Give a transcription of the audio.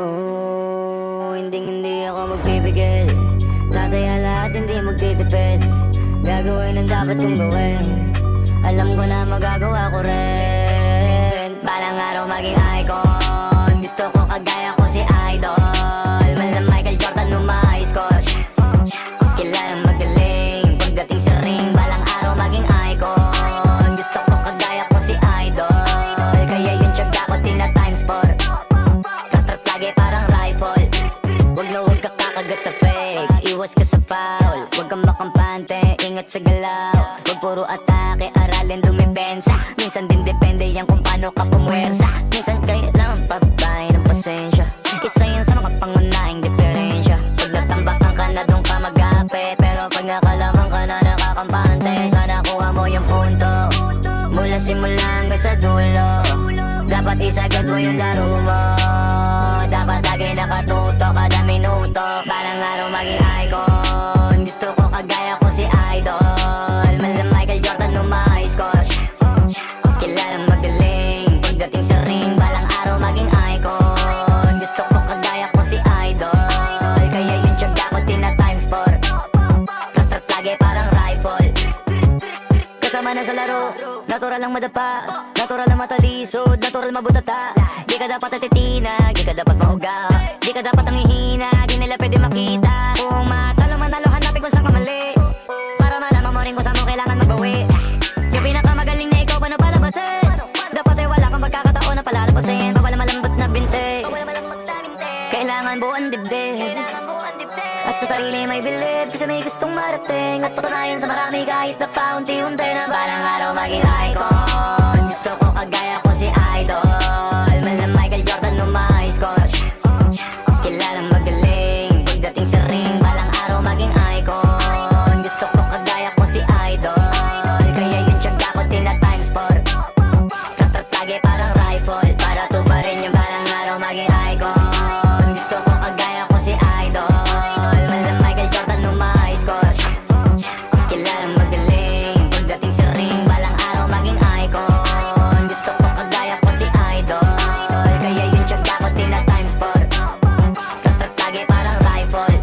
Oh, hindi ako magpipigil. Tataya lahat, hindi magtitipid. Gagawin ang dapat kong gawin. Alam ko na magagawa ko rin. Balang araw maging icon. Gusto ko kagaya ko si Idol. Malam Michael Jordan umay score. Kilalang magaling pagdating sa ring. Balang araw maging icon. Gusto ko kagaya ko si Idol. Kaya yung tiyaga ko tina-times 4. Lagi parang rifle. Wag na wag ka kakagat sa fake. Iwas ka sa foul. Wag kang makampante, ingat sa galaw. Wag puro atake, aralin dumipensa. Minsan din depende yan kung paano ka pumwersa. Minsan kailangan pabay ng pasensya. Isa yan sa mga pangunahing diferensya. Pag natambakan ka na doon ka mag-apit. Pero pag nakalaman ka na nakakampante, sana kuha mo yung punto. Mula simula hanggang sa dulo. Dapat isagad mo yung laro mo. Dapat lagi nakatuto kada minuto. Parang araw maging icon. Gusto ko kagaya ko si Idol. Malam Michael Jordan umay score. Kilalang magaling pagdating sa ring. Balang araw maging icon. Gusto ko kagaya ko si Idol. Kaya yung tiyaga ko tina-times 4. Rat-rat lagi parang rifle. Kasama na sa laro, natural lang madapa. Natural lang matalisod, natural mabutata. Di ka dapat atitina, di ka dapat mahuga. Di ka dapat ang hihina, di nila pwede makita. Kung matalo manalo, hanapin kung saan ka mali. Para malaman mo rin kung saan mo kailangan magbawi. Yung pinakamagaling na ikaw, paano palabasin? Dapat ay wala kang pagkakataon na palalabasin. Bawal malambot na binte. Kailangan buuan dibdib. At sa sarili may bilib, kasi may gustong marating. At patunayan sa marami kahit na paunti-unti na balang araw maging icon. Gusto ko kagaya ko si Idol. Malam Michael Jordan umay score. Kilalang magaling pagdating sa ring. Balang araw maging icon. Gusto ko kagaya ko si Idol. Kaya yung tiyaga ko tina-times 4. Rat-rat lagi parang rifle. Para tubarin yung balang araw maging icon. Gusto ko kagaya ko si Idol. Malam Michael Jordan umay score. Kilalang magaling pagdating sa ring. Balang araw maging icon. Gusto ko kagaya ko si Idol. Kaya yung tiyaga ko tina-times 4. Rat-rat lagi parang rifle.